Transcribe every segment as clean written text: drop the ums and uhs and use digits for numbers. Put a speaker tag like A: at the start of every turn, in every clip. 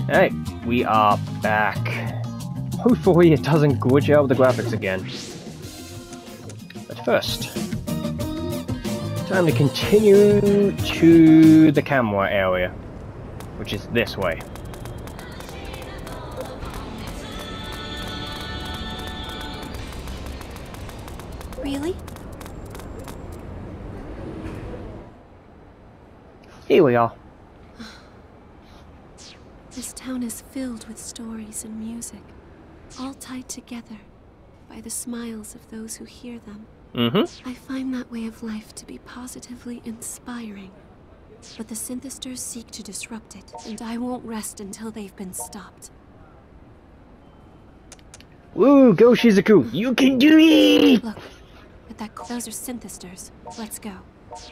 A: Hey, we are back. Hopefully it doesn't glitch out with the graphics again. But first, time to continue to the camera area, which is this way.
B: Really?
A: Here we are.
B: This town is filled with stories and music, all tied together by the smiles of those who hear them. I find that way of life to be positively inspiring. But the synthesters seek to disrupt it, and I won't rest until they've been stopped.
A: Woo, go Shizuku! You can do it!
B: Look, at that those are synthesters. Let's go.
A: Is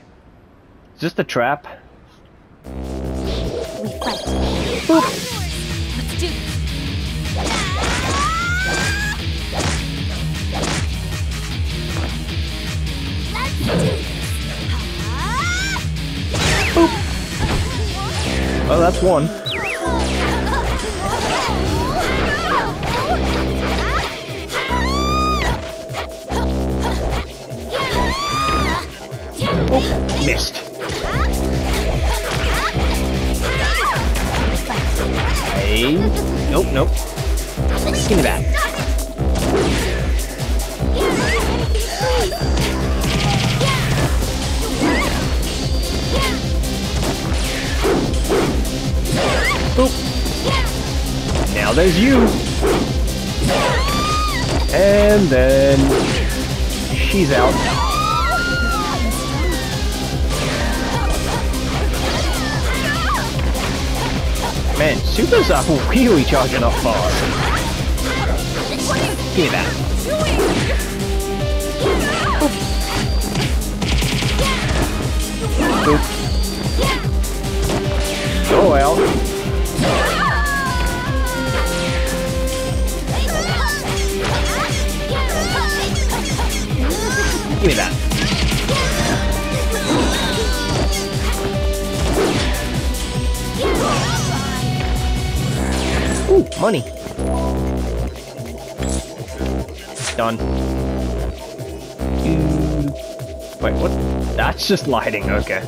A: this the trap?
B: We fight.
A: Boop.
B: Let's do this.
A: Boop. Oh, that's one. Oh, missed. Hey. Nope, nope. Give me that. Boop. Now there's you. And then she's out. Man, supers are really charging up fast. Give me that. Boop. Boop. Oh well. Give me that. Ooh, money. Done. Wait, what? That's just lighting, okay.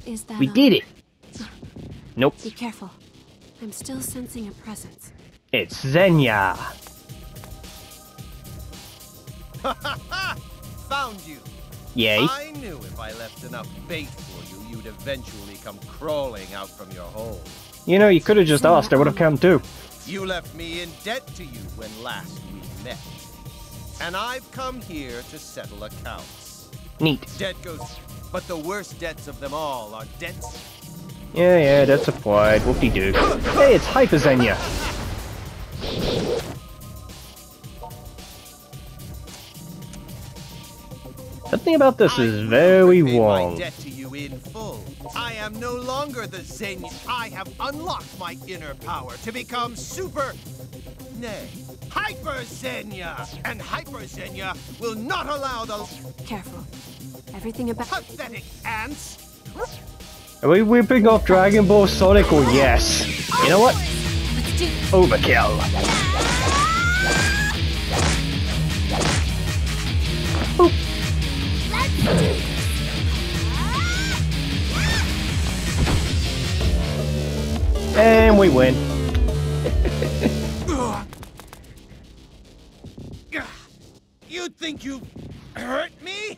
B: Is that
A: We did it! Nope.
B: Be careful. I'm still sensing a presence.
A: It's Zenya!
C: Found you!
A: Yay.
C: I knew if I left enough bait for you, you'd eventually come crawling out from your hole.
A: You know, you could have just asked, I would have come too.
C: You left me in debt to you when last we met. And I've come here to settle accounts.
A: Neat.
C: Debt goes, but the worst debts of them all are debts.
A: Yeah, that's applied. Whoop-de-doo. Hey, it's Hyper Zenya! Something about this is very wrong.
C: My debt to you in full. I am no longer the Zenya. I have unlocked my inner power to become Hyper Zenya. And Hyper Zenya will not allow those
B: Careful. Everything about
C: pathetic ants.
A: Are we whipping off Dragon Ball Sonic or yes? You know what?
B: Let's do this.
A: Overkill. Boop. And we win.
C: You think you hurt me?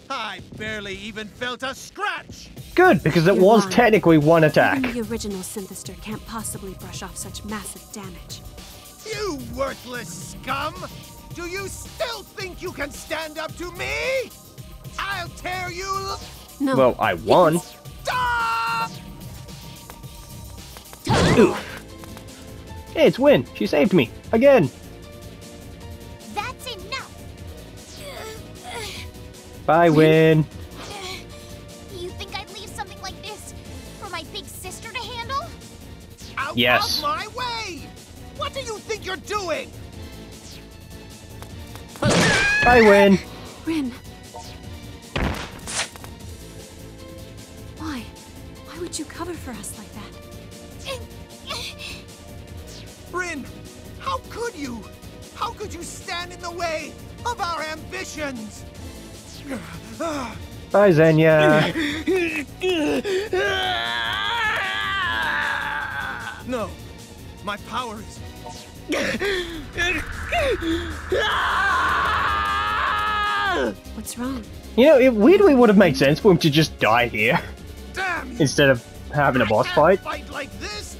C: I barely even felt a scratch.
A: Good, because it
B: You're
A: was
B: lying.
A: technically one attack.
B: Even the original synthester can't possibly brush off such massive damage.
C: You worthless scum! Do you still think you can stand up to me? I'll tear you.
B: No.
A: Well, I won.
C: Stop!
A: Oof. Hey, it's Win. She saved me. Again.
D: That's enough.
A: Bye, Win.
D: You think I'd leave something like this for my big sister to handle?
C: Out
A: Yes.
C: of my way! What do you think you're doing?
A: Bye, Win.
B: Rin. Why? Why would you cover for us like that?
C: Rin, how could you? How could you stand in the way of our ambitions?
A: Bye, Zenya.
C: No, my power is...
B: What's wrong?
A: You know, it weirdly would have made sense for him to just die here
C: Damn!
A: instead of having a boss fight.
C: Fight like this?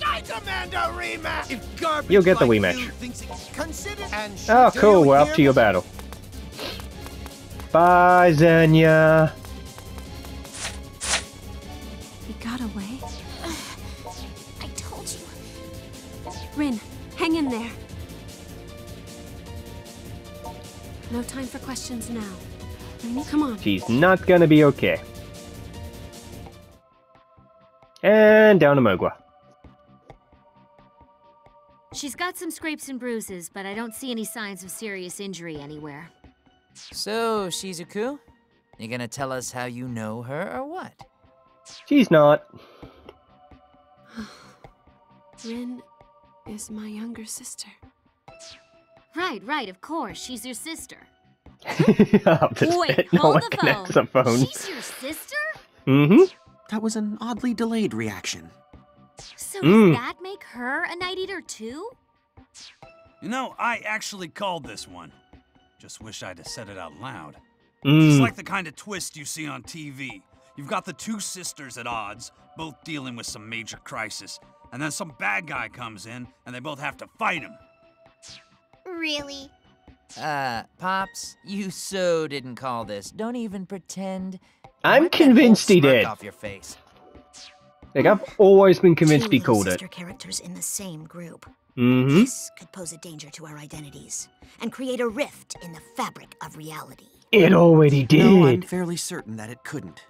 C: I demand a rematch! If garbage
A: You'll get the
C: like
A: rematch.
C: you thinks it- consider and
A: Oh,
C: do
A: cool.
C: you
A: We're
C: hear
A: up to your
C: me?
A: battle. Bye, Zenya.
B: He got away?
D: I told you.
B: Rin, hang in there. No time for questions now. Rin, come on.
A: She's not gonna be okay. And down to Mogwa.
E: She's got some scrapes and bruises, but I don't see any signs of serious injury anywhere.
F: So, Shizuku, you gonna tell us how you know her or what?
A: She's not.
B: Rin is my younger sister.
E: Right, of course. She's your sister.
A: I'll just
E: Wait,
A: bet no
E: hold
A: one
E: the
A: connects
E: phone.
A: the phone.
E: She's your sister?
A: Mm-hmm.
G: That was an oddly delayed reaction.
E: So does that make her a Night Eater too?
H: You know, I actually called this one. Just wish I'd have said it out loud.
A: Mm.
H: It's like the kind of twist you see on TV. You've got the two sisters at odds, both dealing with some major crisis, and then some bad guy comes in, and they both have to fight him.
D: Really?
F: Pops, you so didn't call this. Don't even pretend.
A: I'm
F: Wipe that whole
A: convinced he
F: smirk
A: did.
F: off your face.
A: Like, I've always been convinced
I: Two
A: he
I: little
A: called it.
I: sister characters in the same group.
A: Mm-hmm.
I: This could pose a danger to our identities and create a rift in the fabric of reality.
A: It already
G: No, I'm
A: did.
G: fairly certain that it couldn't.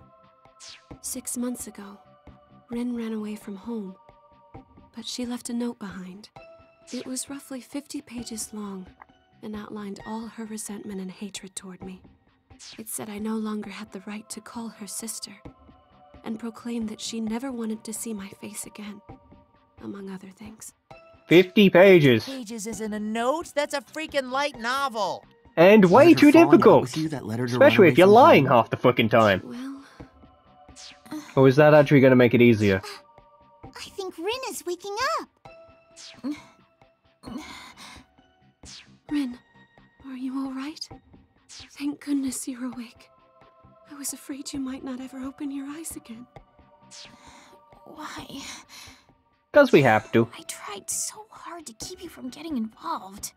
B: 6 months ago, Rin ran away from home, but she left a note behind. It was roughly 50 pages long and outlined all her resentment and hatred toward me. It said I no longer had the right to call her sister, and proclaimed that she never wanted to see my face again, among other things.
A: 50 pages.
F: Pages isn't a note. That's a freaking light novel.
A: And way
G: Wanted her
A: too
G: falling out
A: difficult.
G: with you that led her to run
A: Especially
G: away
A: if you're
G: from
A: lying
G: home.
A: half the fucking time.
B: Well,
A: Or is that actually going to make it easier?
D: I think Rin is waking up.
B: Rin, are you all right? Thank goodness you're awake. I was afraid you might not ever open your eyes again.
D: Why?
A: Because we have to.
D: I tried so hard to keep you from getting involved.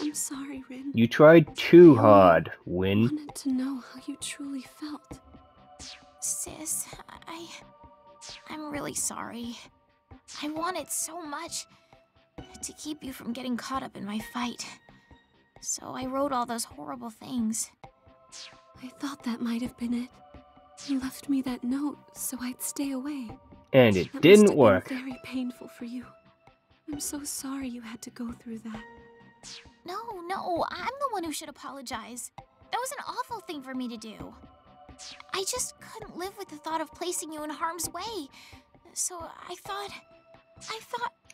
B: I'm sorry, Rin.
A: You tried too hard, Win.
B: Wanted to know how you truly felt.
D: Sis, I'm really sorry. I wanted so much to keep you from getting caught up in my fight. So I wrote all those horrible things.
B: I thought that might have been it. You left me that note so I'd stay away.
A: And it
B: That must
A: didn't
B: have
A: work.
B: been very painful for you. I'm so sorry you had to go through that.
D: No, I'm the one who should apologize. That was an awful thing for me to do. I just couldn't live with the thought of placing you in harm's way. So I thought...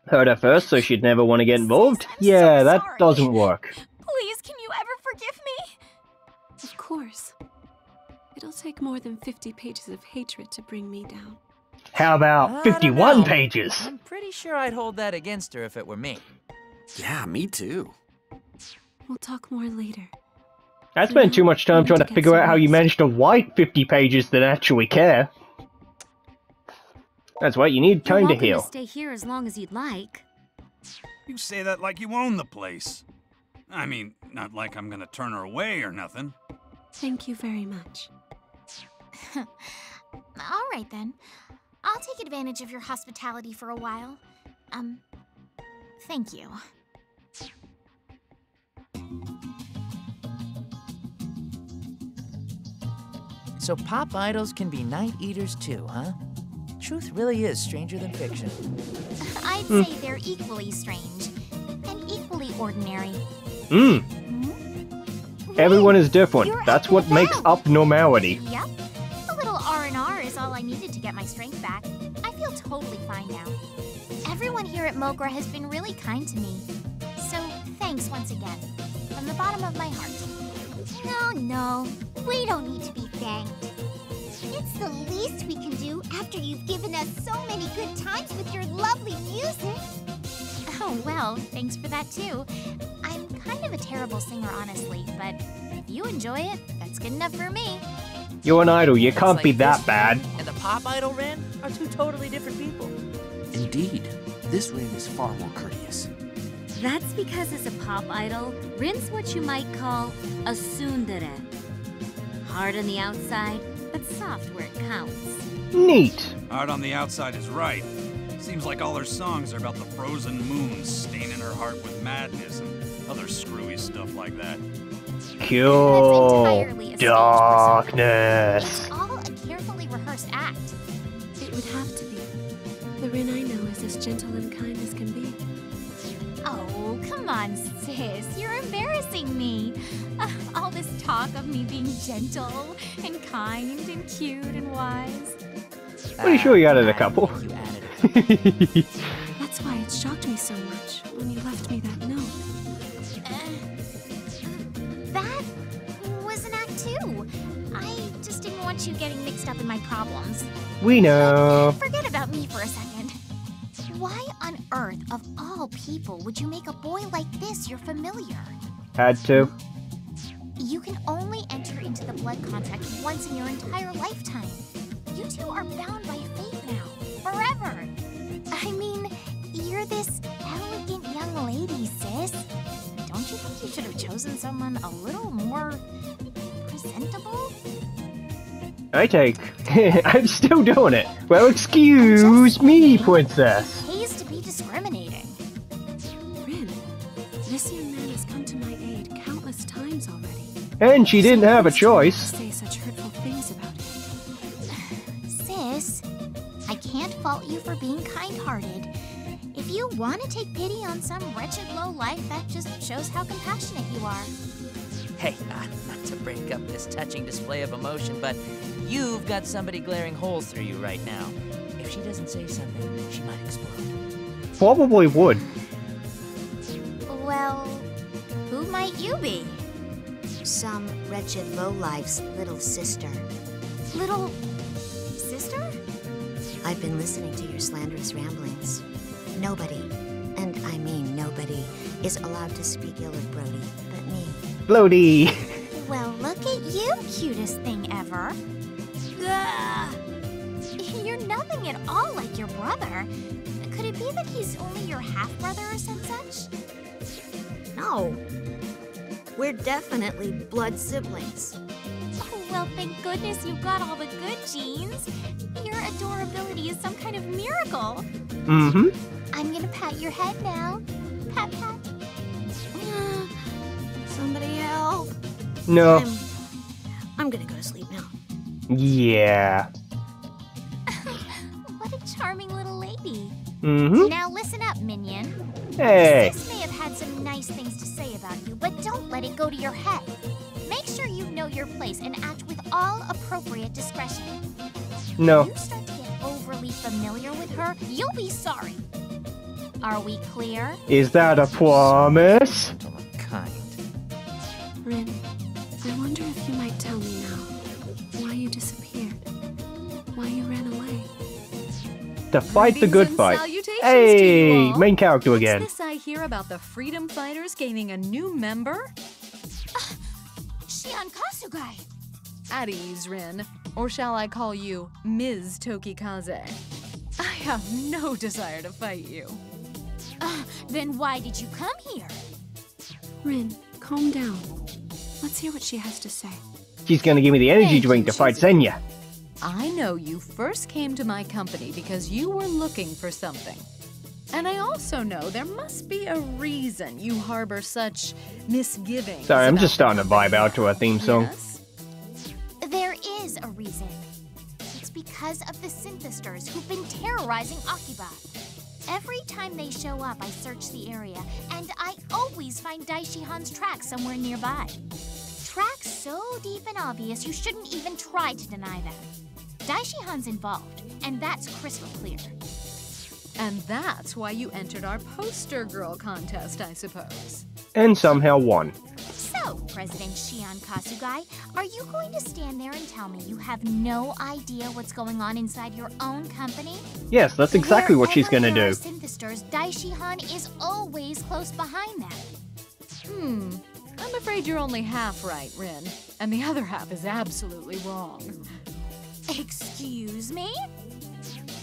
A: Heard her first, so she'd never want to get involved?
D: I'm
A: Yeah,
D: so
A: that
D: sorry.
A: doesn't work.
D: Please, can you ever forgive me?
B: Of course. It'll take more than 50 pages of hatred to bring me down.
A: How
F: I
A: about
F: don't
A: 51
F: know.
A: pages?
F: I'm pretty sure I'd hold that against her if it were me.
G: Yeah, me too.
B: We'll talk more later.
A: I spent too much time trying to figure out how you managed to write 50 pages that actually care. That's right, you need time
E: You're
A: to
E: welcome
A: heal.
E: to stay here as long as you'd like.
H: You say that like you own the place. I mean, not like I'm gonna turn her away or nothing.
B: Thank you very much.
D: All right, then. I'll take advantage of your hospitality for a while. Thank you.
F: So pop idols can be night eaters too, huh? Truth really is stranger than fiction.
D: I'd say they're equally strange and equally ordinary.
A: Hmm. Everyone
D: Rin,
A: is different.
D: you're
A: That's
D: up
A: what
D: and
A: makes
D: about.
A: up normality.
D: Yep. A little R&R is all I needed to get my strength back. I feel totally fine now. Everyone here at Mogra has been really kind to me. So, thanks once again. From the bottom of my heart.
J: No, we don't need to be thanked. It's the least we can do after you've given us so many good times with your lovely music.
D: Oh, well, thanks for that too. I'm kind of a terrible singer, honestly, but if you enjoy it, that's good enough for me.
A: You're an idol, you can't be that bad.
F: And the pop idol Rin are two totally different people.
G: Indeed, this Rin is far more courteous.
E: That's because as a pop idol, Rin's what you might call a tsundere. Hard on the outside, but soft where it counts.
A: Neat.
H: Hard on the outside is right. Seems like all her songs are about the frozen moon staining her heart with madness and other screwy stuff like that.
A: Pure darkness.
D: It's all a carefully rehearsed act.
B: It would have to be. The Rin I know is as gentle and kind as can be.
D: Oh, come on, sis. You're embarrassing me. All this talk of me being gentle and kind and cute and wise.
A: Pretty sure you added a couple.
F: You added it.
B: That's why it shocked me so much when you left me that note.
D: That was an act too. I just didn't want you getting mixed up in my problems.
A: We know.
D: Forget about me for a second. Why on earth, of all people, would you make a boy like this your familiar?
A: Had to.
D: You can only enter into the blood contract once in your entire lifetime. You two are bound by fate now, forever. I mean, you're this elegant young lady, sis. Don't you think you should have chosen someone a little more presentable?
A: I take. I'm still doing it. Well, excuse me, princess.
D: It pays to be discriminating.
B: Rin, this young man has come to my aid countless times already.
A: And she didn't have a choice.
B: Say such hurtful things about him.
D: Sis, I can't fault you for being kind-hearted. If you want to take pity on some wretched lowlife, that just shows how compassionate you are.
F: Hey, not to break up this touching display of emotion, but you've got somebody glaring holes through you right now. If she doesn't say something, she might explode.
A: Probably would.
D: Well, who might you be?
I: Some wretched lowlife's little sister.
D: Little sister?
I: I've been listening to your slanderous ramblings. Nobody, and I mean nobody, is allowed to speak ill of Brody but me.
A: Bloody.
D: Well, look at you, cutest thing ever. Ugh. You're nothing at all like your brother. Could it be that he's only your half-brother or some such?
I: No. We're definitely blood siblings.
D: Oh, well, thank goodness you got all the good genes. Your adorability is some kind of miracle.
A: Mm-hmm.
D: I'm gonna pat your head now. Pat, pat.
I: Somebody help.
A: No.
I: I'm gonna go to sleep now.
A: Yeah.
D: What a charming little lady.
A: Mm-hmm.
D: Now listen up, minion.
A: Hey.
D: Sis may have had some nice things to say about you, but don't let it go to your head. Make sure you know your place and act with all appropriate discretion.
A: No.
D: If you start to get overly familiar with her, you'll be sorry. Are we clear?
A: Is that a promise?
F: Gentle and kind.
B: Rin, I wonder if you might tell me now why you disappeared, why you ran away.
A: To fight the
K: Greetings
A: good
K: and
A: fight.
K: salutations to
A: Hey,
K: you all.
A: main character again.
K: What's this I hear about the freedom fighters gaining a new member?
D: Shion Kasugai.
K: At ease, Rin. Or shall I call you Ms. Tokikaze? I have no desire to fight you.
D: Then why did you come here?
B: Rin, calm down. Let's hear what she has to say.
A: She's gonna give me the energy
K: Thank you,
A: drink to fight
K: Chizzy.
A: Zenya.
K: I know you first came to my company because you were looking for something. And I also know there must be a reason you harbor such misgivings.
A: Sorry, I'm
K: about
A: just starting
K: the
A: to vibe
K: company.
A: out to a theme song.
K: Yes?
D: There is a reason. It's because of the synthesters who've been terrorizing Akiba. Every time they show up, I search the area, and I always find Daishihan's tracks somewhere nearby. Tracks so deep and obvious you shouldn't even try to deny them. Daishihan's involved, and that's crystal clear.
K: And that's why you entered our poster girl contest, I suppose.
A: And somehow won.
D: So, President Shion Kasugai, are you going to stand there and tell me you have no idea what's going on inside your own company?
A: Yes, that's exactly what she's gonna do.
D: Synthesters, Daishihan is always close behind them.
K: I'm afraid you're only half right, Rin. And the other half is absolutely wrong.
D: Excuse me?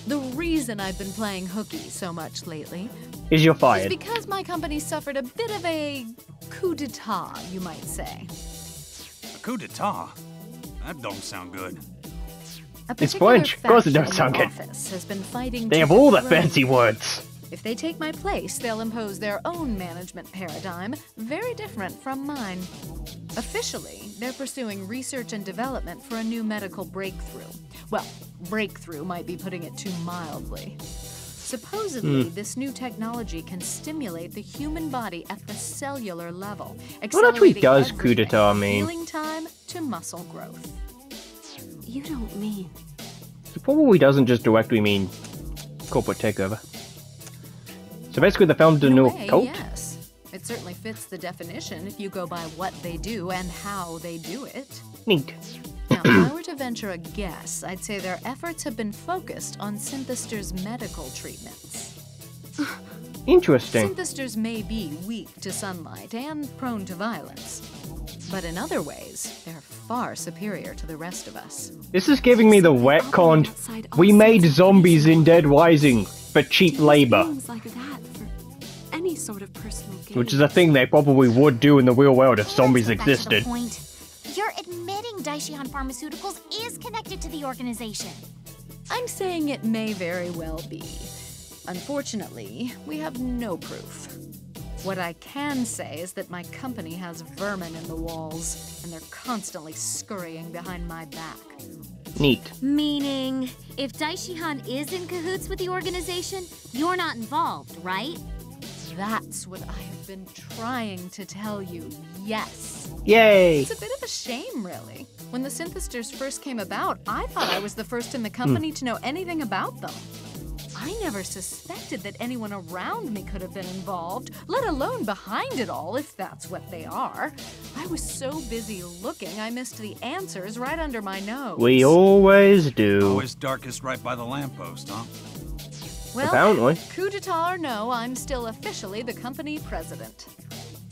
K: The reason I've been playing hooky so much lately
A: is you're fired.
K: is because my company suffered a bit of a coup d'etat, you might say.
H: A coup d'etat? That don't sound good.
A: It's French. Of course it don't sound good.
K: Has been fighting
A: they have all the fancy words.
K: If they take my place, they'll impose their own management paradigm, very different from mine. Officially, they're pursuing research and development for a new medical breakthrough. Well, breakthrough might be putting it too mildly. Supposedly, this new technology can stimulate the human body at the cellular level,
A: What actually does coup d'etat mean?
K: Healing time to muscle growth.
B: You don't mean...
A: It probably doesn't just directly mean corporate takeover. So basically they found a new cult?
K: Yes. It certainly fits the definition if you go by what they do and how they do it.
A: Neat.
K: Now, if I were to venture a guess, I'd say their efforts have been focused on Synthester's medical treatments.
A: Interesting.
K: Synthesters may be weak to sunlight and prone to violence, but in other ways, they're far superior to the rest of us.
A: This is giving me the retconned, we made zombies in Dead Rising for cheap labor.
B: Things like that for any sort of personal gain.
A: Which is a thing they probably would do in the real world if zombies existed.
D: You're admitting Daishihan Pharmaceuticals is connected to the organization.
K: I'm saying it may very well be. Unfortunately, we have no proof. What I can say is that my company has vermin in the walls, and they're constantly scurrying behind my back.
A: Neat.
E: Meaning, if Daishihan is in cahoots with the organization, you're not involved, right?
K: That's what I have been trying to tell you, yes.
A: Yay!
K: It's a bit of a shame, really. When the Synthesters first came about, I thought I was the first in the company to know anything about them. I never suspected that anyone around me could have been involved, let alone behind it all, if that's what they are. I was so busy looking, I missed the answers right under my nose.
A: We always do.
H: Always darkest right by the lamppost, huh?
K: Well,
A: apparently.
K: Coup d'etat or no, I'm still officially the company president.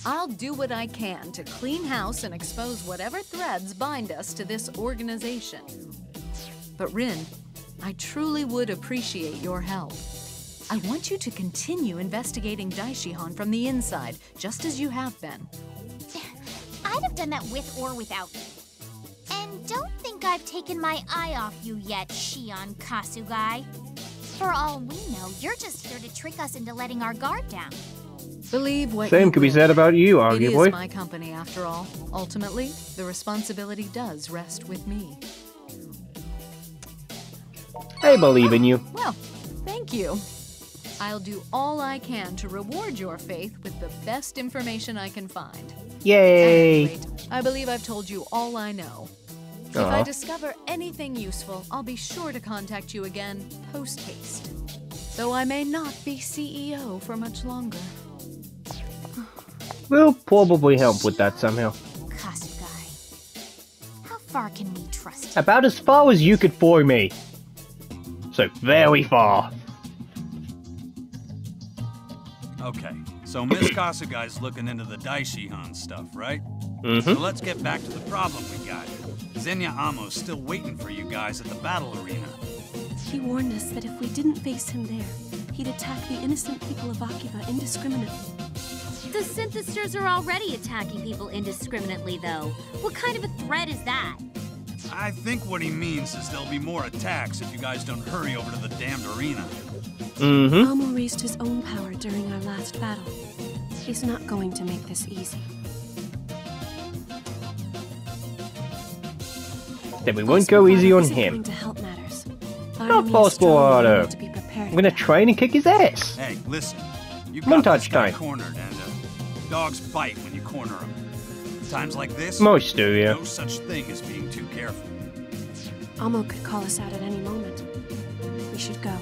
K: I'll do what I can to clean house and expose whatever threads bind us to this organization. But Rin, I truly would appreciate your help. I want you to continue investigating Daishihan from the inside, just as you have been.
D: I'd have done that with or without you. And don't think I've taken my eye off you yet, Shion Kasugai. For all we know, you're just here to trick us into letting our guard down.
K: Believe what
A: Same
K: you
A: could be
K: will.
A: said about you,
K: It
A: arguably.
K: is my company, after all. Ultimately, the responsibility does rest with me.
A: I believe in you.
K: Well, thank you. I'll do all I can to reward your faith with the best information I can find.
A: Yay!
K: At any rate, I believe I've told you all I know. If I discover anything useful, I'll be sure to contact you again post-haste. Though I may not be CEO for much longer.
A: We'll probably help with that somehow.
D: Kasugai, how far can we trust you?
A: About as far as you could throw me. So very far.
H: Okay, so Miss Kasugai's looking into the Daishihan stuff, right? So let's get back to the problem we got. Zenya Amo's still waiting for you guys at the battle arena.
B: He warned us that if we didn't face him there, he'd attack the innocent people of Akiba indiscriminately.
E: The Synthesters are already attacking people indiscriminately, though. What kind of a threat is that?
H: I think what he means is there'll be more attacks if you guys don't hurry over to the damned arena.
B: Amo raised his own power during our last battle. He's not going to make this easy.
A: Then we won't go easy on him.
B: To help matters.
A: Not Phosphorado. I'm gonna train and kick his ass.
H: Hey, listen. You
A: Montage
H: got this guy
A: time.
H: cornered, and dogs bite when you corner them. Times like this,
A: Most do, yeah.
H: no such thing as being too careful.
B: Amo could call us out at any moment. should go.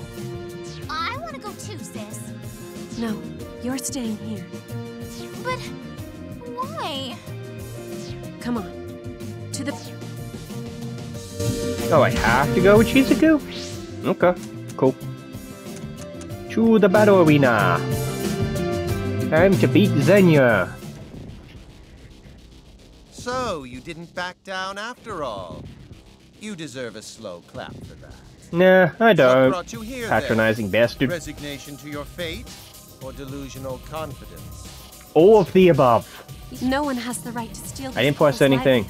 J: I want to go too, sis.
B: No, you're staying here.
D: But why?
B: Come on. To the...
A: Oh, I have to go with Shizuku? Okay, cool. To the battle arena. Time to beat Zenya.
C: So, you didn't back down after all. You deserve a slow clap for that.
A: Nah, I
C: What
A: don't.
C: brought you here,
A: Patronizing
C: then?
A: bastard.
C: Resignation to your fate, or delusional confidence?
A: All of the above.
B: No one has the right to steal
A: I didn't press anything.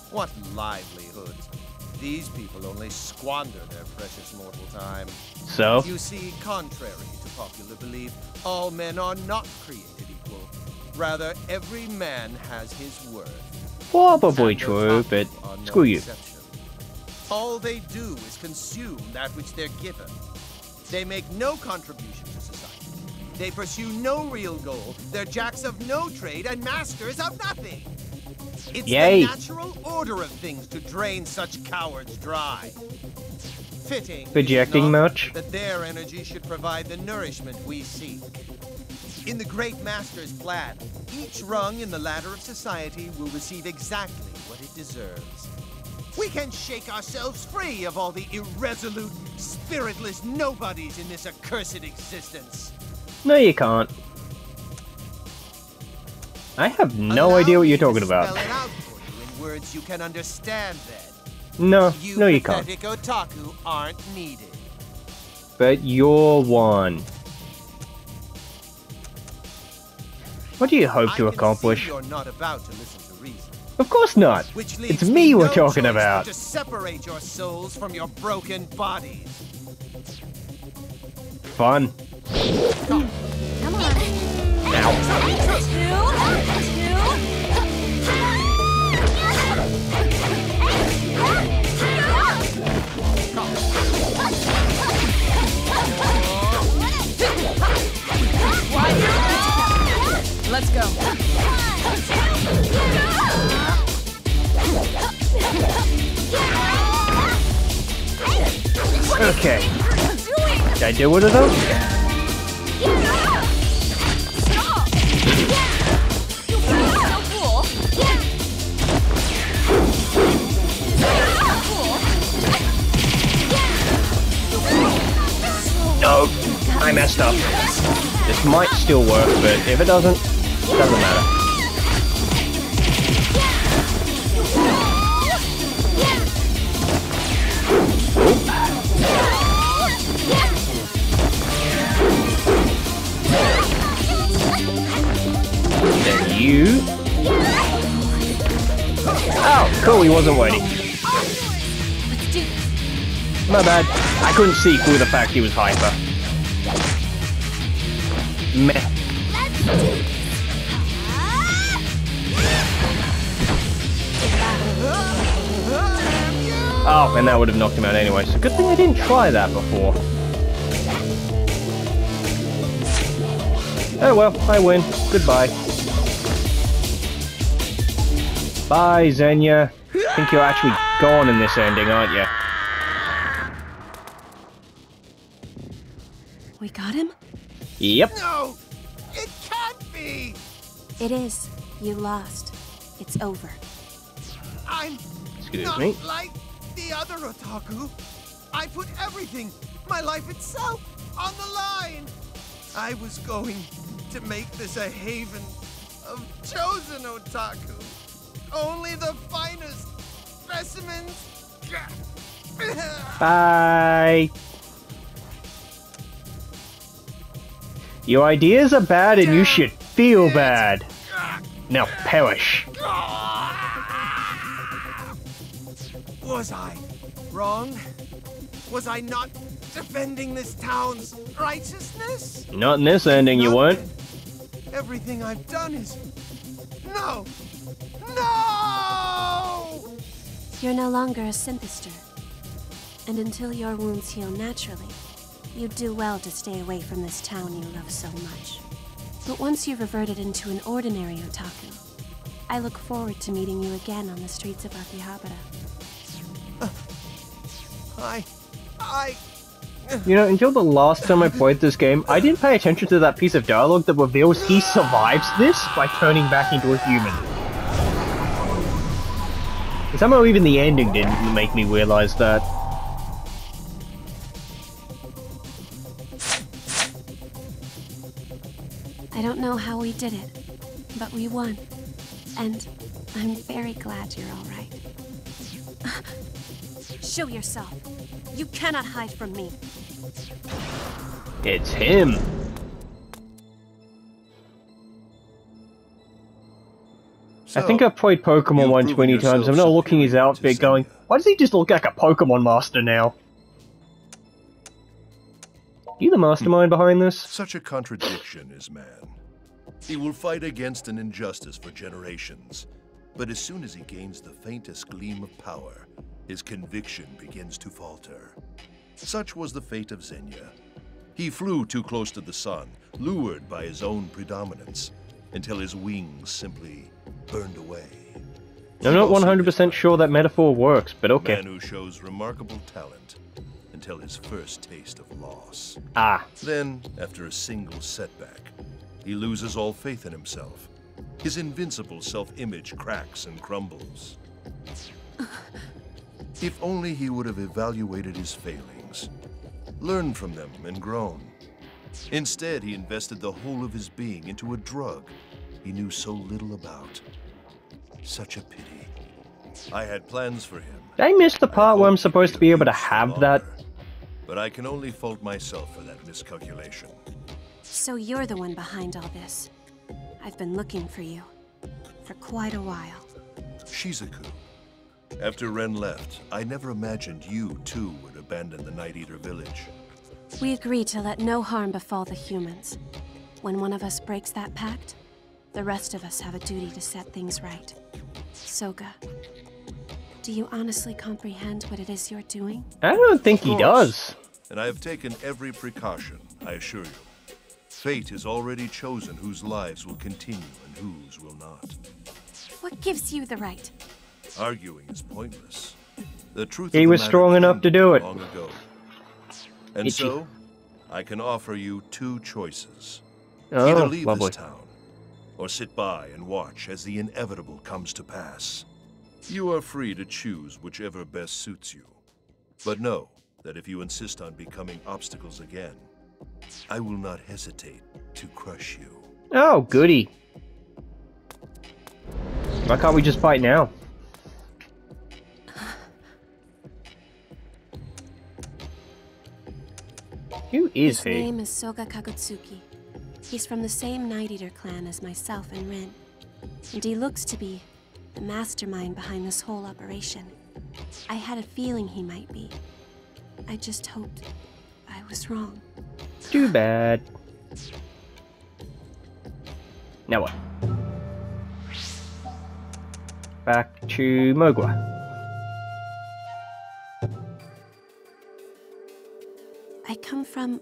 C: What livelihoods? These people only squander their precious mortal time.
A: So?
C: You see, contrary to popular belief, all men are not created equal. Rather, every man has his worth.
A: Probably true, but screw you.
C: All they do is consume that which they're given. They make no contribution to society. They pursue no real goal. They're jacks of no trade and masters of nothing. It's
A: Yay.
C: the natural order of things to drain such cowards dry. Fitting,
A: Projecting
C: is it not,
A: much?
C: that their energy should provide the nourishment we seek. In the Great Master's plan, each rung in the ladder of society will receive exactly what it deserves. We can shake ourselves free of all the irresolute, spiritless nobodies in this accursed existence.
A: No, you can't. I have no idea what you're talking about.
C: Spell it out for you in words you can understand, then.
A: No, no you can't.
C: pathetic otaku aren't needed.
A: But you're one. What do you hope to accomplish?
C: You're not about to listen to reason.
A: Of course not.
C: Which
A: It's
C: leaves
A: me we're
C: no
A: talking
C: choice
A: about.
C: but to separate your souls from your broken bodies.
A: Fun.
D: Come on.
K: Let's go.
A: Okay. Did I do one of those? No, I messed up. This might still work, but if it doesn't matter. Then you. Oh, cool, he wasn't waiting. My bad. I couldn't see through the fact he was hyper. Meh. Oh, and that would have knocked him out anyway, so good thing I didn't try that before. Oh well, I win. Goodbye. Bye, Zenya. Think you're actually gone in this ending, aren't you?
B: We got him?
A: Yep.
C: No! It can't be!
B: It is. You lost. It's over.
C: I'm
A: Excuse
C: not
A: me.
C: like the other otaku. I put everything, my life itself, on the line. I was going to make this a haven of chosen otaku. Only the finest specimens.
A: Bye. Your ideas are bad and you should feel bad. Now perish.
C: Was I wrong? Was I not defending this town's righteousness?
A: Not in this ending, you weren't.
C: Everything I've done is... No! No!
B: You're no longer a synthester. And until your wounds heal naturally, you'd do well to stay away from this town you love so much. But once you've reverted into an ordinary otaku, I look forward to meeting you again on the streets of Akihabara.
A: You know, until the last time I played this game, I didn't pay attention to that piece of dialogue that reveals he survives this by turning back into a human. And somehow even the ending didn't make me realize that.
B: I don't know how we did it, but we won. And I'm very glad you're all right. Show yourself. You cannot hide from me.
A: It's him.
C: So,
A: I think I've played Pokemon 120 times. I'm not looking at his outfit going, why does he just look like a Pokemon master now? You the mastermind behind this?
L: Such a contradiction is man. He will fight against an injustice for generations, but as soon as he gains the faintest gleam of power, his conviction begins to falter. Such was the fate of Zenya. He flew too close to the sun, lured by his own predominance, until his wings simply burned away.
A: I'm not 100% sure that metaphor works, but okay.
L: A man who shows remarkable talent until his first taste of loss.
A: Ah.
L: Then, after a single setback, he loses all faith in himself. His invincible self-image cracks and crumbles. If only he would have evaluated his failings, learned from them and grown. Instead, he invested the whole of his being into a drug he knew so little about. Such a pity. I had plans for him.
A: Did I miss the part where I'm supposed to be able to have that?
L: But I can only fault myself for that miscalculation.
B: So you're the one behind all this. I've been looking for you. For quite a while.
L: Shizuku. After Ren left, I never imagined you, too, would abandon the Night Eater village.
B: We agreed to let no harm befall the humans. When one of us breaks that pact, the rest of us have a duty to set things right. Soga, do you honestly comprehend what it is you're doing?
A: I don't think he does.
L: And I have taken every precaution, I assure you. Fate has already chosen whose lives will continue and whose will not.
B: What gives you the right?
L: Arguing is pointless. The truth
A: he was strong enough to do it.
L: Long ago. And so, I can offer you two choices. Either leave this town, or sit by and watch as the inevitable comes to pass. You are free to choose whichever best suits you. But know that if you insist on becoming obstacles again, I will not hesitate to crush you.
A: Oh, goody. Why can't we just fight now? Who is he?
B: His name is Soga Kagutsuki. He's from the same Night Eater clan as myself and Rin. And he looks to be the mastermind behind this whole operation. I had a feeling he might be. I just hoped I was wrong.
A: Too bad. Now what? Back to Mogwa.
B: I come from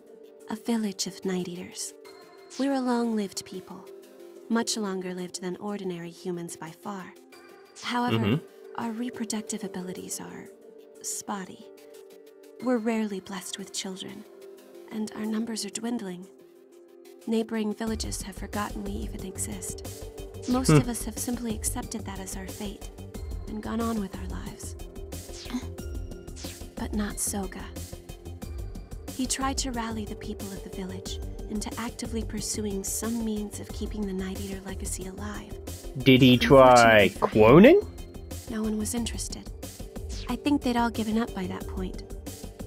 B: a village of Night Eaters. We're a long-lived people, much longer lived than ordinary humans by far. However, our reproductive abilities are spotty. We're rarely blessed with children, and our numbers are dwindling. Neighboring villages have forgotten we even exist. Most of us have simply accepted that as our fate, and gone on with our lives. But not Soga. He tried to rally the people of the village into actively pursuing some means of keeping the Night Eater legacy alive.
A: Did he try cloning?
B: No one was interested. I think they'd all given up by that point.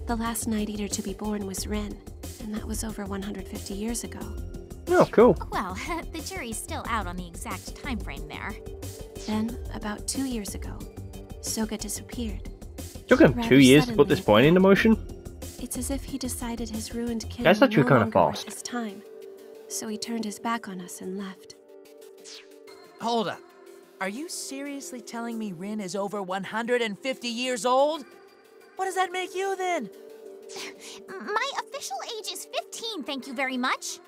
B: The last Night Eater to be born was Ren, and that was over 150 years ago.
A: Oh, cool.
D: Well, the jury's still out on the exact time frame there.
B: Then, about 2 years ago, Soga disappeared.
A: Took him 2 years to put this point into motion?
B: It's as if he decided his ruined kin
A: That's actually
B: no
A: kind of
B: longer worth
A: fast.
B: his time. So he turned his back on us and left.
F: Hold up. Are you seriously telling me Rin is over 150 years old? What does that make you then?
D: My official age is 15, thank you very much.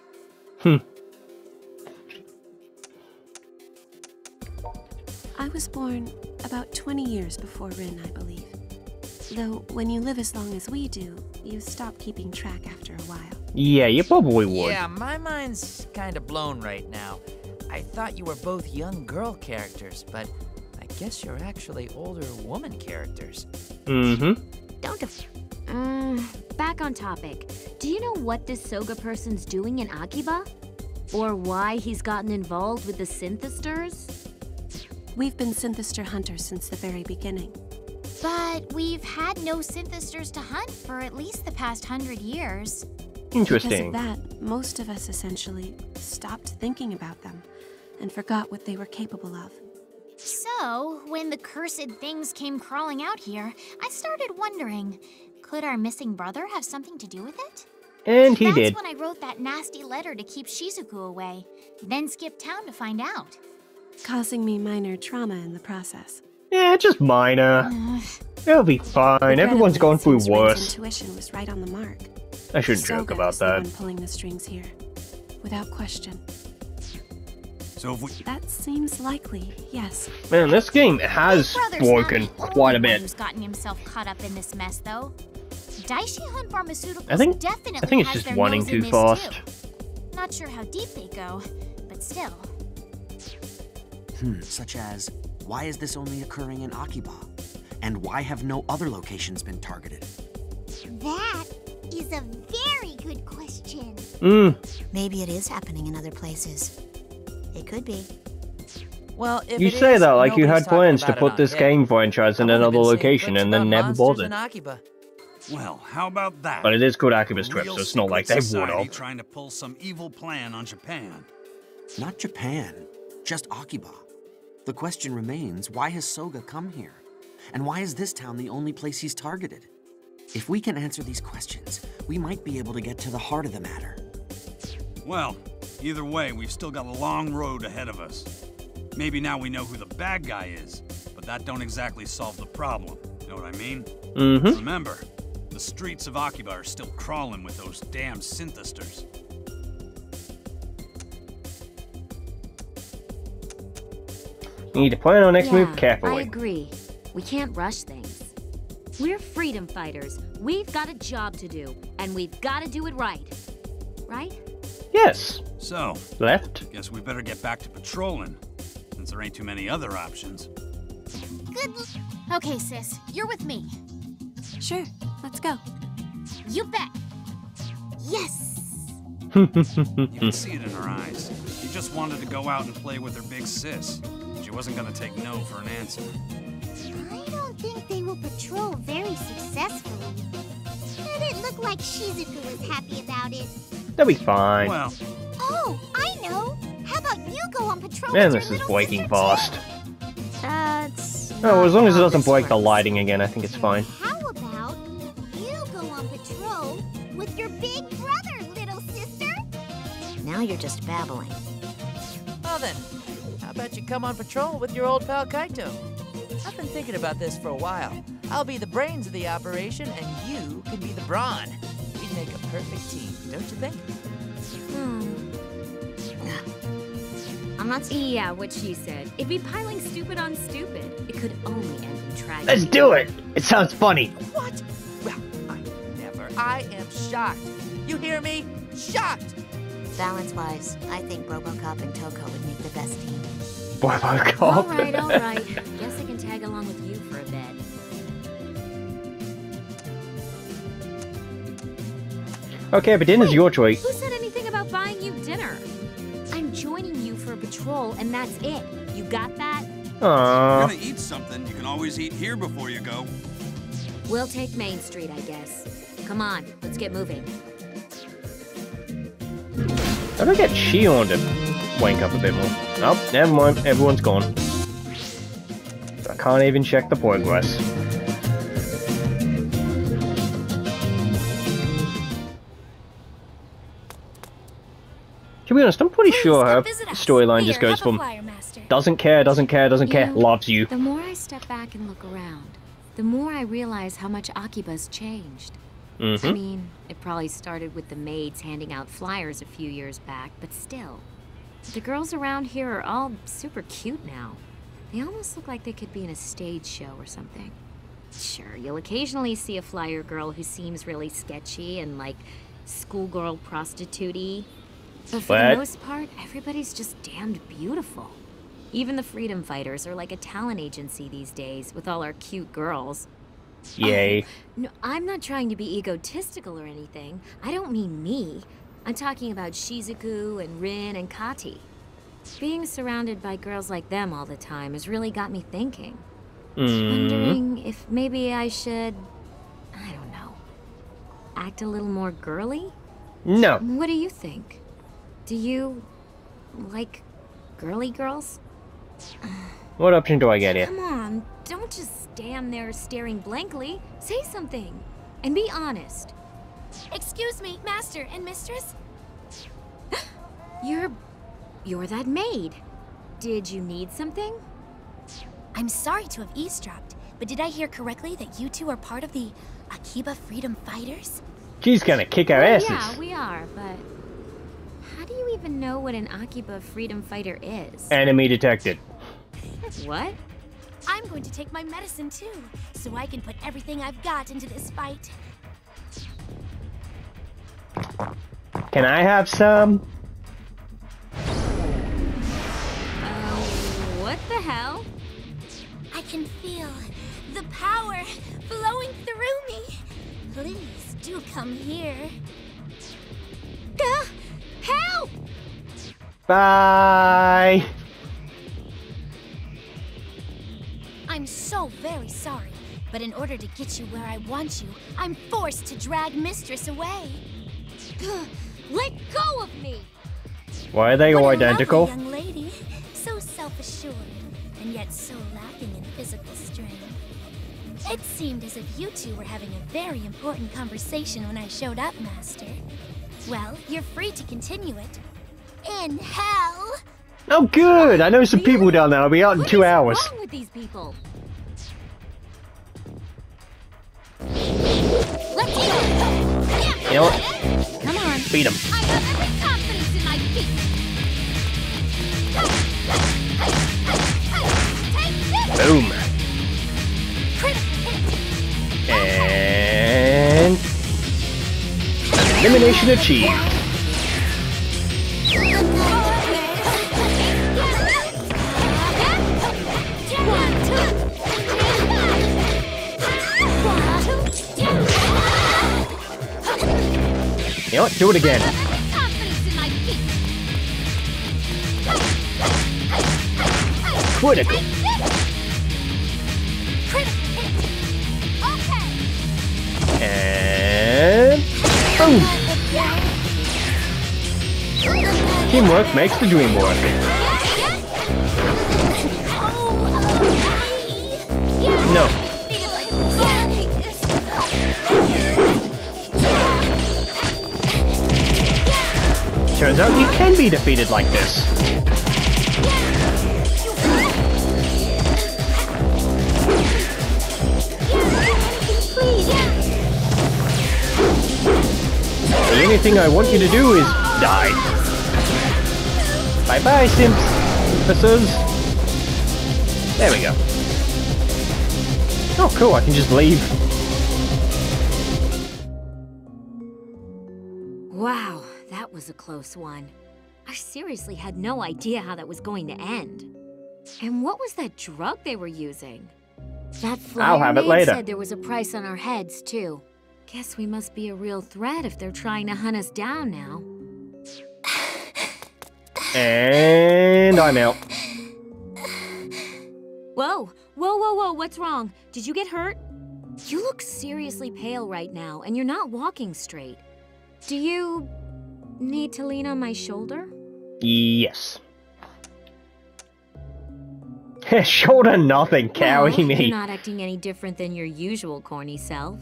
B: I was born about 20 years before Rin, I believe. Though, when you live as long as we do, you stop keeping track after a while.
A: Yeah, you probably would.
F: Yeah, my mind's kind of blown right now. I thought you were both young girl characters, but I guess you're actually older woman characters.
E: Don't back on topic. Do you know what this Soga person's doing in Akiba? Or why he's gotten involved with the synthesters?
B: We've been synthester hunters since the very beginning.
D: But we've had no synthesters to hunt for at least the past 100 years.
A: Interesting.
B: Because of that, most of us essentially stopped thinking about them and forgot what they were capable of.
D: So, when the cursed things came crawling out here, I started wondering, could our missing brother have something to do with it?
A: And he did.
D: That's when I wrote that nasty letter to keep Shizuku away, then skipped town to find out.
B: Causing me minor trauma in the process.
A: Yeah, just minor. It'll be fine. Everyone's going through worse.
B: Intuition was right on the mark.
A: I shouldn't joke about that.
B: The one pulling the strings here, without question.
H: So if we...
B: That seems likely, yes.
A: Man, this game has broken quite a bit.
D: Who's gotten himself caught up in this mess, though? Daishihan Pharmaceuticals
A: I think
D: definitely
A: it's
D: has
A: just
D: their
A: wanting
D: nose
A: too
D: in this
A: fast.
D: Too. Not sure how deep they go, but still.
G: Such as, why is this only occurring in Akiba? And why have no other locations been targeted?
J: That is a very good question.
I: Maybe it is happening in other places. It could be.
F: Well, if
A: You
F: it
A: say
F: is,
A: that like you
F: nobody's
A: had plans
F: talking
A: to
F: about
A: put
F: it
A: this
F: on
A: game
F: Hit.
A: franchise in
F: I've only
A: another
F: been seeing
A: location
F: clips
A: and then
F: about
A: never
F: monsters
A: bothered.
F: in Akiba.
H: Well, how about that?
A: But it is called Akiba's Trip,
H: Real
A: so it's not like they
H: secret
A: would
H: society
A: have.
H: trying to pull some evil plan on Japan.
G: Not Japan, just Akiba. The question remains, why has Soga come here? And why is this town the only place he's targeted? If we can answer these questions, we might be able to get to the heart of the matter.
H: Well, either way, we've still got a long road ahead of us. Maybe now we know who the bad guy is, but that don't exactly solve the problem. Know what I mean? Remember, the streets of Akiba are still crawling with those damn synthesters.
A: You need to plan our next move
E: I
A: carefully.
E: agree. We can't rush things. We're freedom fighters. We've got a job to do, and we've got to do it right. Right?
A: Yes.
H: So,
A: Left.
H: guess we better get back to patrolling, since there ain't too many other options.
D: Okay, sis, you're with me.
B: Sure, let's go.
D: You bet. Yes!
H: You can see it in her eyes. She just wanted to go out and play with her big sis. She wasn't gonna take no for an answer.
J: I don't think they will patrol very successfully. But it looked like Shizuku was happy about it.
A: They'll be fine.
H: Well,
J: Oh, I know! How about you go on patrol
A: Man,
J: with
A: this
J: your
A: is
J: little
A: breaking
J: sister,
A: fast.
E: That's
A: Oh, as long as it
E: not how
A: doesn't
E: this
A: break the
E: works.
A: lighting again, I think it's fine.
J: How about you go on patrol with your big brother, little sister?
I: Now you're just babbling.
F: Well then, how about you come on patrol with your old pal Kaito? I've been thinking about this for a while. I'll be the brains of the operation, and you can be the brawn. We'd make a perfect team, don't you think?
I: I'm not.
E: Yeah, what she said. It'd be piling stupid on stupid. It could only end in tragedy.
A: Let's do it! It sounds funny.
F: What? Well, I am shocked. You hear me? Shocked!
I: Balance-wise, I think Robocop and Toko would make the best team.
A: Robocop.
E: All right. Guess I can tag along with you for a bit.
A: Okay, but dinner's your choice.
E: Who said anything about buying you dinner? I'm joining you for a patrol, and that's it. You got that?
H: if
A: Aww.
H: you're gonna eat something, you can always eat here before you go.
E: We'll take Main Street, I guess. Come on, let's get moving.
A: How do I get Shion to wank up a bit more? Nope, never mind. Everyone's gone. So I can't even check the progress. To be honest, I'm pretty sure her storyline just goes from doesn't care, loves you.
E: The more I step back and look around, the more I realize how much AKIBA'S changed. I mean, it probably started with the maids handing out flyers a few years back, but still. The girls around here are all super cute now. They almost look like they could be in a stage show or something. Sure, you'll occasionally see a flyer girl who seems really sketchy and like schoolgirl prostitute-y. But for the most part, everybody's just damned beautiful. Even the freedom fighters are like a talent agency these days with all our cute girls.
A: Yay.
E: Oh, no, I'm not trying to be egotistical or anything. I don't mean me. I'm talking about Shizuku and Rin and Kati. Being surrounded by girls like them all the time has really got me thinking. Wondering if maybe I should, I don't know, act a little more girly?
A: No.
E: What do you think? Do you like girly girls?
A: What option do I get here?
E: Come on, don't just stand there staring blankly. Say something, and be honest.
D: Excuse me, Master and Mistress?
E: You're that maid. Did you need something?
D: I'm sorry to have eavesdropped, but did I hear correctly that you two are part of the Akiba Freedom Fighters?
A: She's gonna kick our asses.
E: Yeah, we are, but how do you even know what an Akiba Freedom Fighter is?
A: Enemy detected.
E: What?
D: I'm going to take my medicine too, so I can put everything I've got into this fight.
A: Can I have some?
E: What the hell?
D: I can feel the power flowing through me. Please do come here. Help!
A: Bye.
D: I'm so very sorry, but in order to get you where I want you, I'm forced to drag Mistress away.
E: Let go of me!
A: Why are they all
D: What a
A: identical?
D: lovely young lady, so self-assured, and yet so lacking in physical strength. It seemed as if you two were having a very important conversation when I showed up, Master. Well, you're free to continue it. In hell!
A: Oh, good! I know some people down there. I'll be out in 2 hours.
E: What's wrong with these people?
D: Let's go!
A: You know what?
E: Come on.
A: Beat him.
D: I have every confidence in my feet. Take this!
A: Boom.
D: Critical hit!
A: And elimination achieved. You know what? Do it again. Critical. And boom. Teamwork makes the dream work. No. Turns out you can be defeated like this. The only thing I want you to do is die. Bye-bye, Simpsons. There we go. Oh, cool, I can just leave.
E: Wow, that was a close one. I seriously had no idea how that was going to end. And what was that drug they were using? That
A: I'll have it later.
E: said there was a price on our heads, too. Guess we must be a real threat if they're trying to hunt us down now.
A: And I'm out.
E: Whoa, whoa, whoa, whoa, what's wrong? Did you get hurt? You look seriously pale right now, and you're not walking straight. Do you need to lean on my shoulder?
A: Yes. Shoulder nothing, cowie
E: Well,
A: me.
E: You're not acting any different than your usual corny self,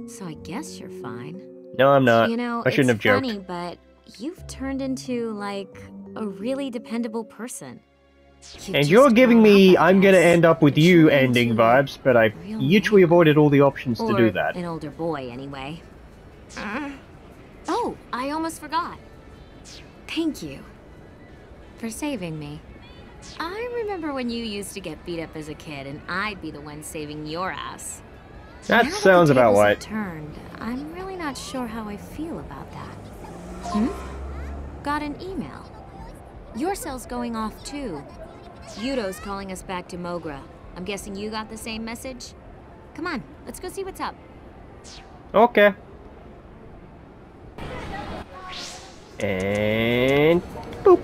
E: so I guess you're fine.
A: No, I'm not.
E: You know,
A: I shouldn't have joked.
E: It's funny, but you've turned into, like, a really dependable person.
A: And you're giving me I'm gonna end up with you ending vibes, but I usually avoided all the options to do that.
E: An older boy, anyway. Oh, I almost forgot. Thank you for saving me. I remember when you used to get beat up as a kid, and I'd be the one saving your ass.
A: That sounds about right.
E: Turned, I'm really not sure how I feel about that. Got an email. Your cell's going off too. Yudo's calling us back to Mogra. I'm guessing you got the same message? Come on, let's go see what's up.
A: Okay. And boop.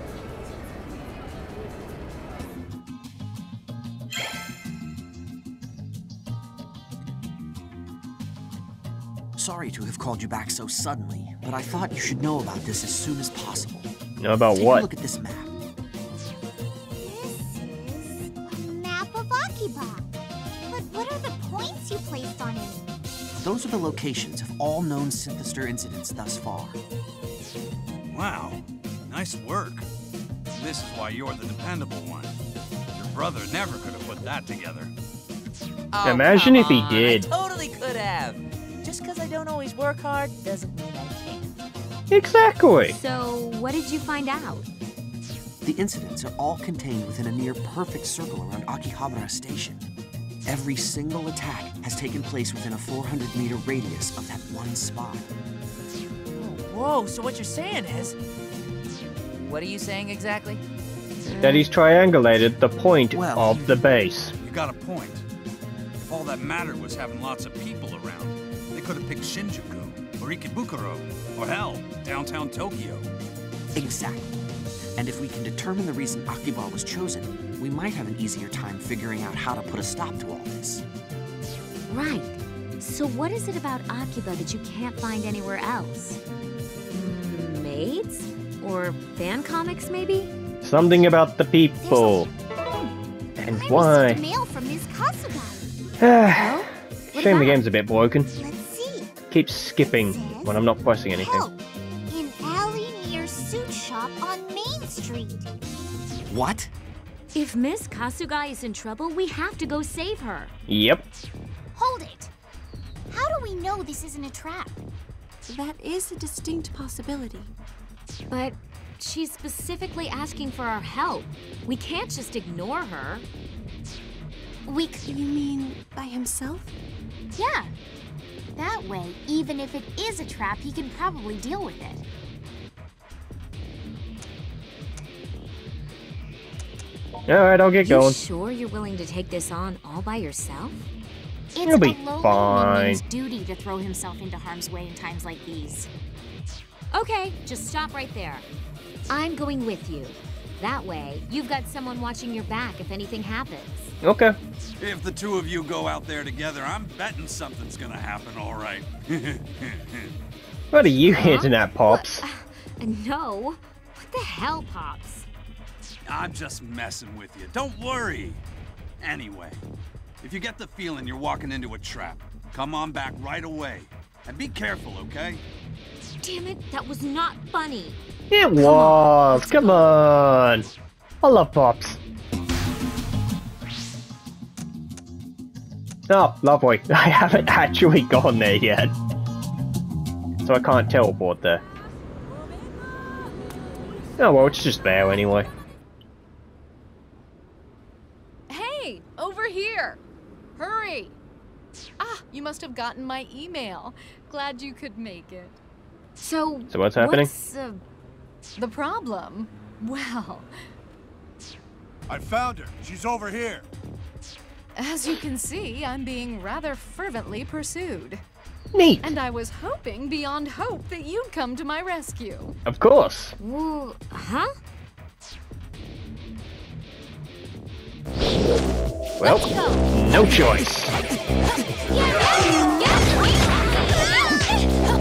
G: Sorry to have called you back so suddenly, but I thought you should know about this as soon as possible.
A: Know about
G: Take
A: what?
G: a look at this map.
J: This is a map of Akiba. But what are the points you placed on it?
G: Those are the locations of all known Synthestor incidents thus far.
H: Wow, nice work. This is why you're the dependable one. Your brother never could have put that together.
F: Oh,
A: imagine if he
F: come on,
A: did.
F: I totally could have. Just because I don't always work hard doesn't mean I can't.
A: Exactly.
E: So, what did you find out?
G: The incidents are all contained within a near-perfect circle around AKIBA'S station. Every single attack has taken place within a 400-meter radius of that one spot.
F: Whoa, so what you're saying is... What are you saying exactly?
A: That he's triangulated the point
G: Well,
A: of the base.
H: You got a point. If all that mattered was having lots of people around, they could have picked Shinjuku, or Ikebukuro, or hell, downtown Tokyo.
G: Exactly. And if we can determine the reason Akiba was chosen, we might have an easier time figuring out how to put a stop to all this.
E: Right. So what is it about Akiba that you can't find anywhere else? Maids? Or fan comics, maybe?
A: Something about the people. And why?
J: I received a mail from Ms. Kasugai.
E: Oh?
A: Shame the game's a bit broken.
J: Let's see.
A: Keeps skipping when I'm not pressing anything.
J: Help! In alley near suit shop on Main Street.
G: What?
E: If Miss Kasugai is in trouble, we have to go save her.
A: Yep.
J: Hold it. How do we know this isn't a trap?
B: That is a distinct possibility.
E: But she's specifically asking for our help. We can't just ignore her.
B: You mean by himself?
D: Yeah. That way, even if it is a trap, he can probably deal with it.
A: Alright, I'll get going.
E: You sure you're willing to take this on all by yourself?
D: It's
A: You'll be
D: a lowly
A: fine.
D: minion's duty to throw himself into harm's way in times like these.
E: Okay, just stop right there. I'm going with you. That way, you've got someone watching your back if anything happens.
A: Okay.
H: If the two of you go out there together, I'm betting something's gonna happen, all right.
A: What are you hinting at, Pops?
E: No. What the hell, Pops?
H: I'm just messing with you. Don't worry. Anyway, if you get the feeling you're walking into a trap, come on back right away. And be careful, okay?
E: Damn it, that was not funny.
A: It was. Come on. I love Pops. Oh, lovely. I haven't actually gone there yet. So I can't teleport there. Oh well, it's just there anyway.
K: Hey, over here! Hurry! Ah, you must have gotten my email. Glad you could make it.
E: So
A: what's happening?
K: What's the problem? Well,
L: I found her. She's over here.
K: as you can see, I'm being rather fervently pursued.
A: Neat.
K: And I was hoping beyond hope that you'd come to my rescue.
A: Of course.
E: Well, huh?
A: Well, no choice.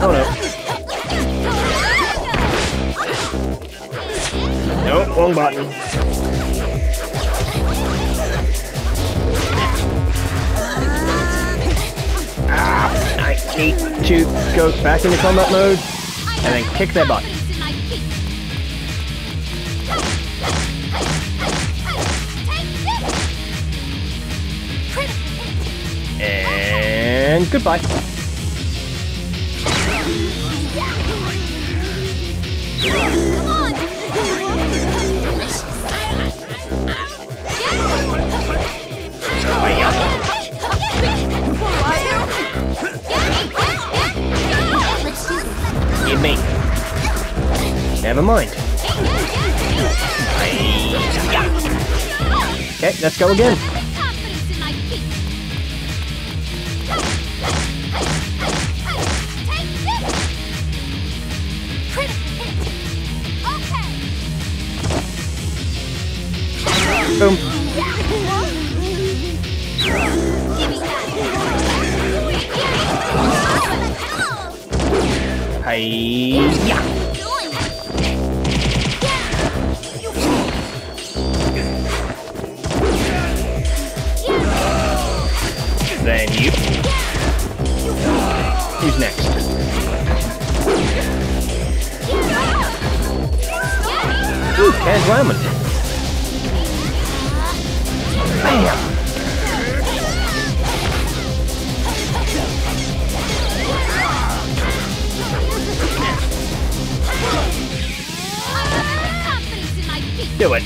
A: Oh no. Nope, wrong button. I need to go back into combat mode and then kick their butt. And goodbye. Forgive me. Never mind. Okay, let's go again. Boom. Hi-ya. Then you. Who's next? Ooh, canned ramen. Bam! Do it.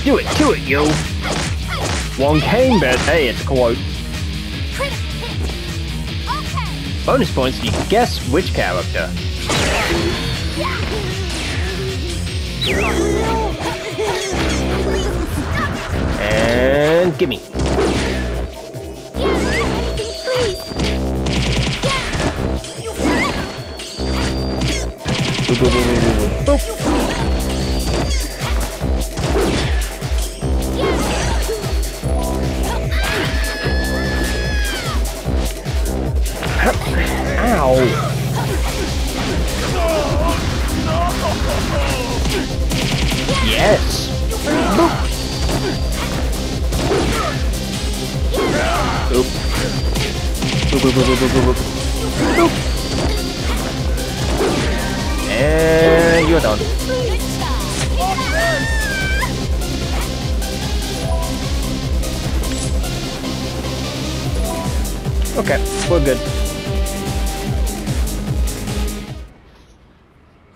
A: Do it, yo. One cane, but hey, it's a quote. Bonus points if you can guess which character. And gimme. Boop, boop, boop, boop, boop, boop. Ow! Yes! Boop! Boop. Boop, boop, boop, boop, boop, boop, boop. And you're done. Okay, we're good.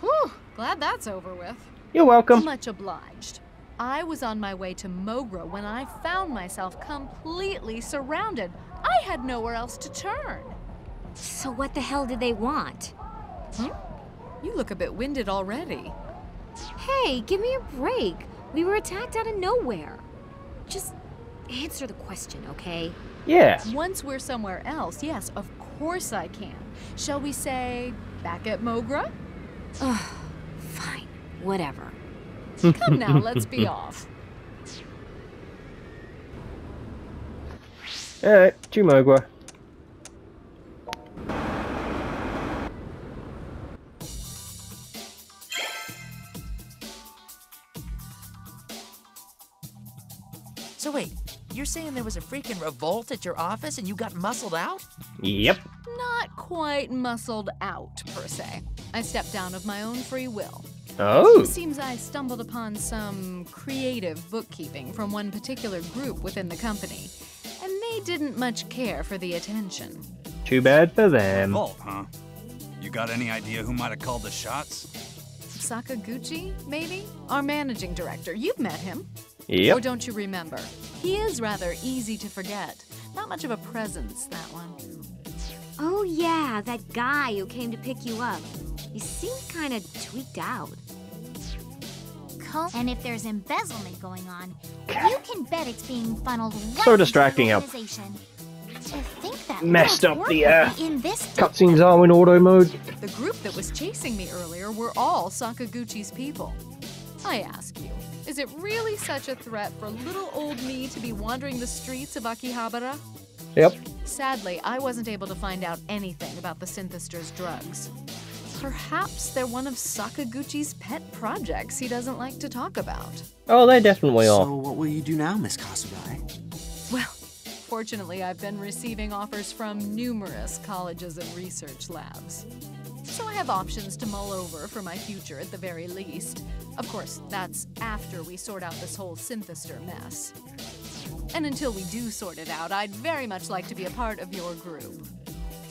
K: Whew, glad that's over with.
A: You're welcome.
K: Much obliged. I was on my way to Mogra when I found myself completely surrounded. I had nowhere else to turn.
E: So what the hell did they want?
K: Huh? You look a bit winded already.
E: Hey, give me a break. We were attacked out of nowhere. Just answer the question, okay?
A: Yeah.
K: Once we're somewhere else, yes, of course I can. Shall we say, back at Mogra?
E: Ugh, fine. Whatever.
K: Come now, let's be off.
A: Alright, Mogra.
F: So wait, you're saying there was a freaking revolt at your office and you got muscled out?
A: Yep.
K: Not quite muscled out, per se. I stepped down of my own free will.
A: Oh.
K: It seems I stumbled upon some creative bookkeeping from one particular group within the company, and they didn't much care for the attention.
A: Too bad for them.
H: Revolt, huh? You got any idea who might have called the shots?
K: Sakaguchi, maybe? Our managing director. You've met him.
A: Yep.
K: Or don't you remember? He is rather easy to forget. Not much of a presence, that one.
E: Oh yeah, that guy who came to pick you up. He seemed kind of tweaked out.
J: And if there's embezzlement going on, you can bet it's being funneled right
A: So distracting
J: into
A: how
J: the organization. To think that
A: messed up the
J: in this
A: cutscenes are in auto mode.
K: The group that was chasing me earlier were all Sakaguchi's people. I ask you, is it really such a threat for little old me to be wandering the streets of Akihabara?
A: Yep.
K: Sadly, I wasn't able to find out anything about the Synthester's drugs. Perhaps they're one of Sakaguchi's pet projects he doesn't like to talk about.
A: Oh, they definitely are.
G: So what will you do now, Miss Kasugai?
K: Well, fortunately, I've been receiving offers from numerous colleges and research labs. So I have options to mull over for my future at the very least. Of course, that's after we sort out this whole Synthester mess. And until we do sort it out, I'd very much like to be a part of your group.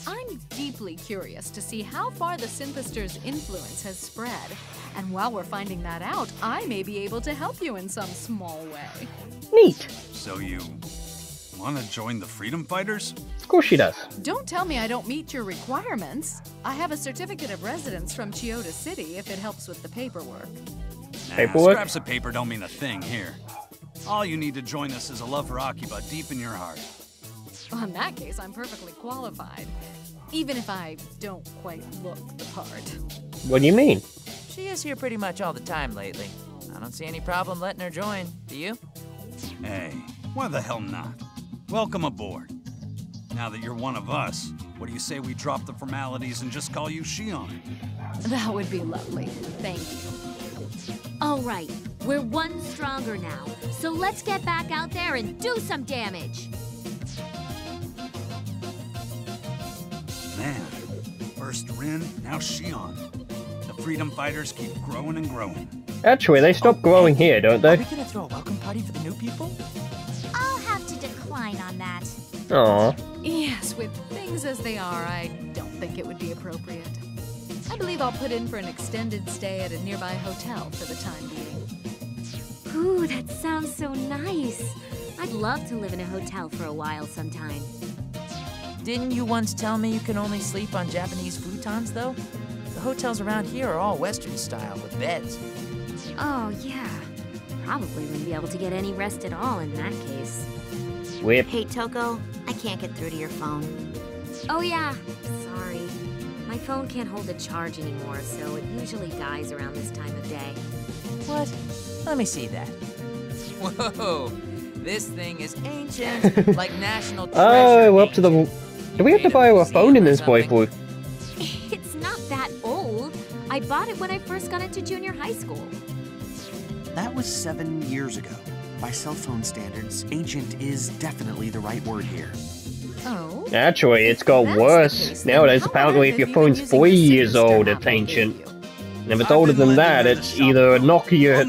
K: I'm deeply curious to see how far the Synthester's influence has spread. And while we're finding that out, I may be able to help you in some small way.
A: Neat.
H: So you want to join the Freedom Fighters?
A: course she does.
K: Don't tell me I don't meet your requirements. I have a certificate of residence from Chiyoda City if it helps with the paperwork.
A: Paperwork?
H: Scraps of paper don't mean a thing here. All you need to join us is a love for Akiba deep in your heart.
K: Well, in that case, I'm perfectly qualified. Even if I don't quite look the part.
A: What do you mean?
F: She is here pretty much all the time lately. I don't see any problem letting her join. Do you?
H: Hey, why the hell not? Welcome aboard. Now that you're one of us, what do you say we drop the formalities and just call you Shion?
K: That would be lovely. Thank you.
E: All right, we're one stronger now, so let's get back out there and do some damage.
H: Man, first Rin, now Shion. The freedom fighters keep growing and growing.
A: Actually, they stop growing here, don't they?
F: Are we gonna throw a welcome party for the new people?
J: I'll have to decline on that.
A: Aw.
K: Yes, with things as they are, I don't think it would be appropriate. I believe I'll put in for an extended stay at a nearby hotel for the time being.
E: Ooh, that sounds so nice. I'd love to live in a hotel for a while sometime.
F: Didn't you once tell me you can only sleep on Japanese futons, though? The hotels around here are all Western style with beds.
E: Oh, yeah. Probably wouldn't be able to get any rest at all in that case.
A: Whip.
I: Hey, Toko, I can't get through to your phone.
E: Oh, yeah. Sorry. My phone can't hold a charge anymore, so it usually dies around this time of day.
F: What? Let me see that. Whoa! This thing is ancient, like national treasure.
A: Oh, we're up to the... Do we have to buy a phone in this playthrough?
E: It's not that old. I bought it when I first got into junior high school.
G: That was 7 years ago. By cell phone standards, ancient is definitely the right word here.
K: Oh?
A: Actually, it's got worse. Nowadays, apparently, if your phone's 3 years old, it's ancient. And if it's older than that, it's either a Nokia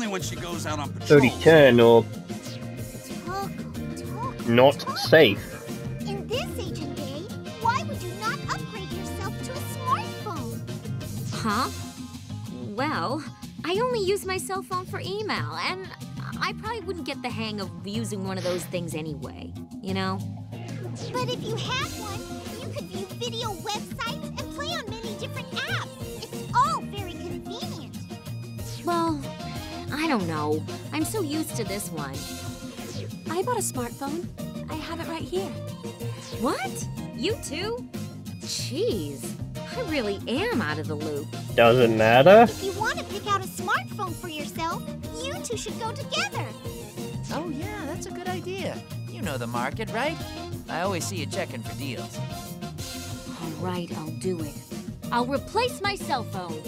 A: 3010 or not safe.
J: In this ancient day, why would you not upgrade yourself to a smartphone?
E: Huh? Well, I only use my cell phone for email, and I probably wouldn't get the hang of using one of those things anyway, you know?
J: But if you had one, you could view video websites and play on many different apps. It's all very convenient.
E: Well, I don't know. I'm so used to this one.
B: I bought a smartphone. I have it right here.
E: What? You too? Jeez, I really am out of the loop.
A: Doesn't matter.
J: If you want to pick out a smartphone for yourself, you two should go together.
F: Oh yeah, that's a good idea. You know the market, right? I always see you checking for deals.
E: All right, I'll do it. I'll replace my cell phone.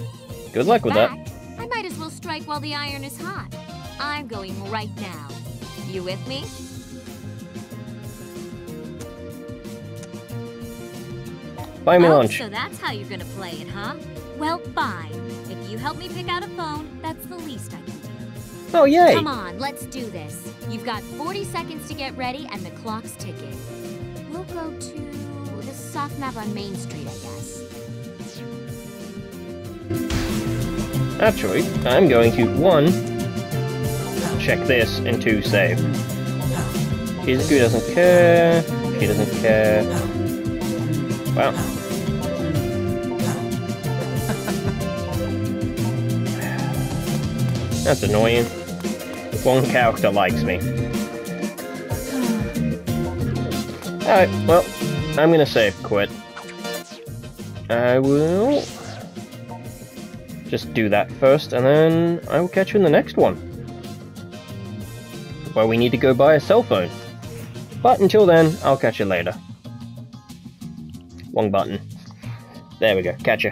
A: Good luck with that.
E: I might as well strike while the iron is hot. I'm going right now. You with me?
A: Buy me lunch.
E: So that's how you're gonna play it, huh? Well, fine. If you help me pick out a phone, that's the least I can do.
A: Oh, yay!
E: Come on, let's do this. You've got 40 seconds to get ready, and the clock's ticking. We'll go to the soft map on Main Street, I guess.
A: Actually, I'm going to, 1, check this, and 2, save. Shizuku doesn't care. She doesn't care. Wow. That's annoying. One character likes me. Alright, well, I'm gonna save quit. I will just do that first, and then I will catch you in the next one, where we need to go buy a cell phone. But until then, I'll catch you later. Wrong button. There we go, catch you.